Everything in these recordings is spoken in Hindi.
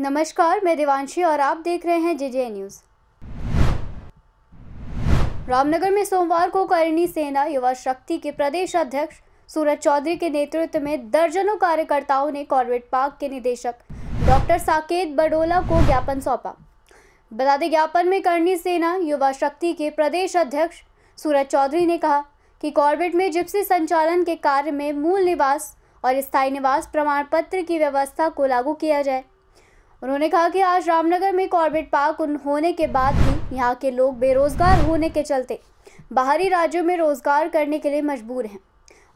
नमस्कार, मैं देवांशी और आप देख रहे हैं जेजे न्यूज़। रामनगर में सोमवार को करणी सेना युवा शक्ति के प्रदेश अध्यक्ष सूरज चौधरी के नेतृत्व में दर्जनों कार्यकर्ताओं ने कॉर्बेट पार्क के निदेशक डॉक्टर साकेत बडोला को ज्ञापन सौंपा। बता दें, ज्ञापन में करणी सेना युवा शक्ति के प्रदेश अध्यक्ष सूरज चौधरी ने कहा कि कॉर्बेट में जिप्सी संचालन के कार्य में मूल निवास और स्थायी निवास प्रमाण पत्र की व्यवस्था को लागू किया जाए। उन्होंने कहा कि आज रामनगर में कॉर्बेट पार्क होने के बाद भी यहाँ के लोग बेरोजगार होने के चलते बाहरी राज्यों में रोजगार करने के लिए मजबूर हैं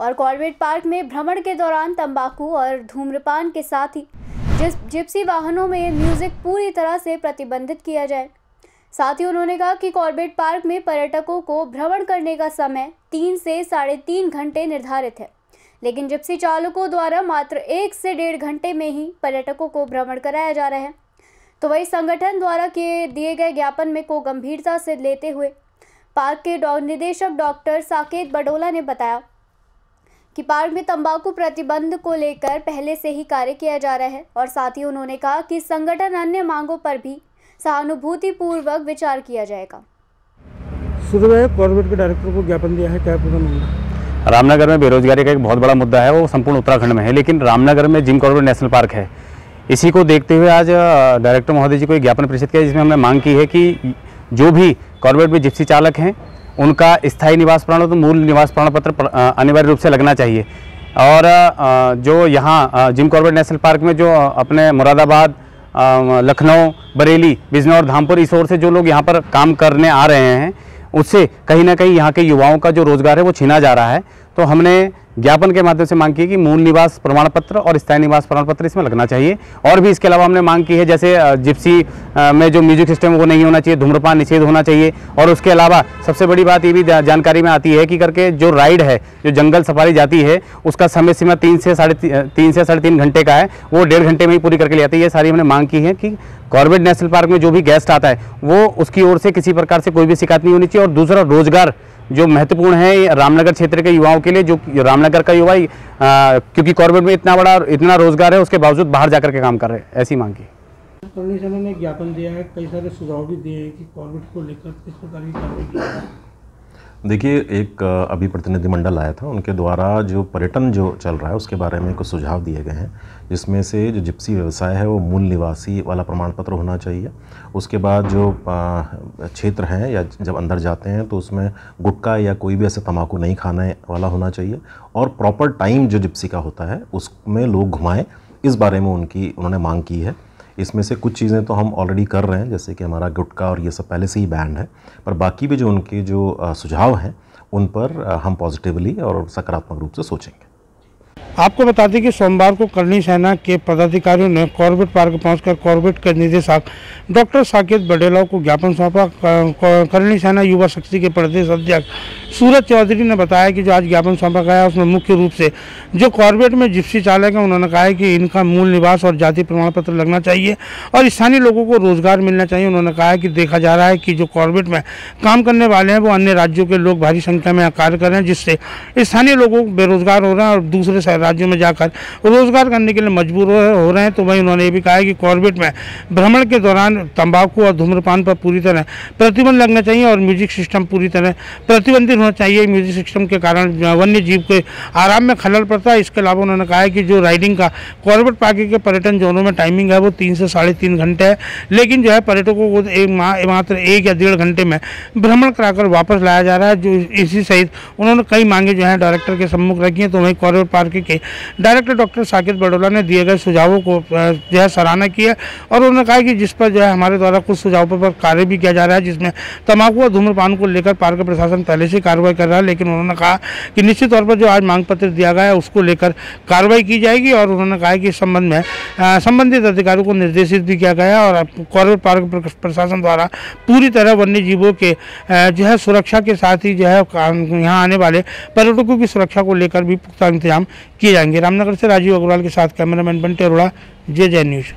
और कॉर्बेट पार्क में भ्रमण के दौरान तंबाकू और धूम्रपान के साथ ही जिप्सी वाहनों में म्यूजिक पूरी तरह से प्रतिबंधित किया जाए। साथ ही उन्होंने कहा कि कॉर्बेट पार्क में पर्यटकों को भ्रमण करने का समय 3 से 3.5 घंटे निर्धारित है, लेकिन जिप्सी चालकों द्वारा मात्र 1 से 1.5 घंटे में ही पर्यटकों को भ्रमण कराया जा रहा है। तो वही संगठन द्वारा दिए गए ज्ञापन में को गंभीरता से लेते हुए पार्क के निदेशक डॉक्टर साकेत बडोला ने बताया कि पार्क में तंबाकू प्रतिबंध को लेकर पहले से ही कार्य किया जा रहा है और साथ ही उन्होंने कहा कि संगठन अन्य मांगों पर भी सहानुभूतिपूर्वक विचार किया जाएगा। शुरू में कॉर्बेट के डायरेक्टर को ज्ञापन दिया है, क्या पूरा मामला? रामनगर में बेरोजगारी का एक बहुत बड़ा मुद्दा है, वो संपूर्ण उत्तराखंड में है, लेकिन रामनगर में जिम कॉर्बेट नेशनल पार्क है। इसी को देखते हुए आज डायरेक्टर महोदय जी को एक ज्ञापन प्रेषित किया, जिसमें हमने मांग की है कि जो भी कॉर्बेट में जिप्सी चालक हैं उनका स्थायी निवास प्रमाण तो मूल निवास प्रमाण पत्र अनिवार्य रूप से लगना चाहिए। और जो यहाँ जिम कॉर्बेट नेशनल पार्क में जो अपने मुरादाबाद, लखनऊ, बरेली, बिजनौर, धामपुर इस ओर से जो लोग यहाँ पर काम करने आ रहे हैं, उससे कहीं ना कहीं यहाँ के युवाओं का जो रोजगार है वो छीना जा रहा है। तो हमने ज्ञापन के माध्यम से मांग की है कि मूल निवास प्रमाण पत्र और स्थायी निवास प्रमाण पत्र इसमें लगना चाहिए। और भी इसके अलावा हमने मांग की है, जैसे जिप्सी में जो म्यूजिक सिस्टम वो नहीं होना चाहिए, धूम्रपान निषेध होना चाहिए। और उसके अलावा सबसे बड़ी बात ये भी जानकारी में आती है कि करके जो राइड है, जो जंगल सफारी जाती है, उसका समय सीमा 3 से 3.5 घंटे का है, वो 1.5 घंटे में ही पूरी करके ले आती है। ये सारी हमने मांग की है कि कॉर्बेट नेशनल पार्क में जो भी गेस्ट आता है वो उसकी ओर से किसी प्रकार से कोई भी शिकायत नहीं होनी चाहिए। और दूसरा, रोजगार जो महत्वपूर्ण है रामनगर क्षेत्र के युवाओं के लिए, जो रामनगर का युवा क्योंकि कॉर्बेट में इतना रोजगार है, उसके बावजूद बाहर जाकर के काम कर रहे हैं, ऐसी मांग की। करणी सेना ने ज्ञापन दिया है, कई सारे सुझाव भी दिए हैं कि कॉर्बेट को लेकर किस प्रकार की कार्रवाई की जाए। देखिए, एक अभी प्रतिनिधिमंडल आया था, उनके द्वारा जो पर्यटन जो चल रहा है उसके बारे में कुछ सुझाव दिए गए हैं, जिसमें से जो जिप्सी व्यवसाय है वो मूल निवासी वाला प्रमाण पत्र होना चाहिए। उसके बाद जो क्षेत्र हैं या जब अंदर जाते हैं तो उसमें गुटखा या कोई भी ऐसे तम्बाकू नहीं खाने वाला होना चाहिए। और प्रॉपर टाइम जो जिप्सी का होता है उसमें लोग घुमाएं, इस बारे में उन्होंने मांग की है। इसमें से कुछ चीज़ें तो हम ऑलरेडी कर रहे हैं, जैसे कि हमारा गुटखा और ये सब पहले से ही बैंड है, पर बाकी भी जो उनके जो सुझाव हैं उन पर हम पॉजिटिवली और सकारात्मक रूप से सोचेंगे। आपको बता दें कि सोमवार को करणी सेना के पदाधिकारियों ने कॉर्बेट पार्क पहुंचकर कॉर्बेट के निदेशक डॉक्टर साकेत बडोला को ज्ञापन सौंपा। करणी सेना युवा शक्ति के प्रदेश अध्यक्ष सूरज चौधरी ने बताया कि जो आज ज्ञापन सौंपा गया उसमें मुख्य रूप से जो कॉर्बेट में जिप्सी चालक हैं उन्होंने कहा है कि इनका मूल निवास और जाति प्रमाण पत्र लगना चाहिए और स्थानीय लोगों को रोजगार मिलना चाहिए। उन्होंने कहा है कि देखा जा रहा है कि जो कॉर्बेट में काम करने वाले हैं वो अन्य राज्यों के लोग भारी संख्या में कार्य कर रहे हैं, जिससे स्थानीय लोगों बेरोजगार हो रहे हैं और दूसरे राज्यों में जाकर रोजगार करने के लिए मजबूर हो रहे हैं। तो वहीं उन्होंने ये भी कहा है कि कॉर्बेट में भ्रमण के दौरान तंबाकू और धूम्रपान पर पूरी तरह प्रतिबंध लगना चाहिए और म्यूजिक सिस्टम पूरी तरह प्रतिबंधित होना चाहिए। म्यूजिक सिस्टम के कारण वन्य जीव के आराम में खलल पड़ता है। इसके अलावा उन्होंने कहा है कि जो राइडिंग का कॉर्बेट पार्क के पर्यटन जोनों में टाइमिंग है वो 3 से 3.5 घंटे है, लेकिन जो है पर्यटकों को मात्र 1 या 1.5 घंटे में भ्रमण कराकर वापस लाया जा रहा है। जो इसी सहित उन्होंने कई मांगे जो है डायरेक्टर के सम्मुख रखी हैं। तो वहीं कॉर्बेट पार्क के डायरेक्टर डॉक्टर साकेत बडोला ने दिए गए सुझावों को जो है सराहना की है और उन्होंने कहा कि जिस पर जो है हमारे द्वारा कुछ सुझावों पर कार्य भी किया जा रहा है, जिसमें तंबाकू और धूम्रपान को लेकर पार्क प्रशासन पहले से कार्रवाई कर रहा है। लेकिन उन्होंने कहा कि निश्चित तौर पर जो आज मांग पत्र दिया गया है उसको लेकर कार्रवाई की जाएगी और उन्होंने कहा कि इस संबंध में संबंधित अधिकारियों को निर्देशित भी किया गया है और कॉर्बेट पार्क प्रशासन द्वारा पूरी तरह वन्य जीवों के जो है सुरक्षा के साथ ही जो है यहाँ आने वाले पर्यटकों की सुरक्षा को लेकर भी पुख्ता इंतजाम किए जाएंगे। रामनगर से राजीव अग्रवाल के साथ cameraman Bunty Arora, JJ news.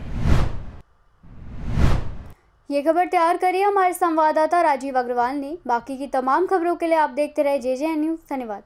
ये खबर तैयार करी हमारे संवाददाता राजीव अग्रवाल ने। बाकी की तमाम खबरों के लिए आप देखते रहे जेजे न्यूज़। धन्यवाद।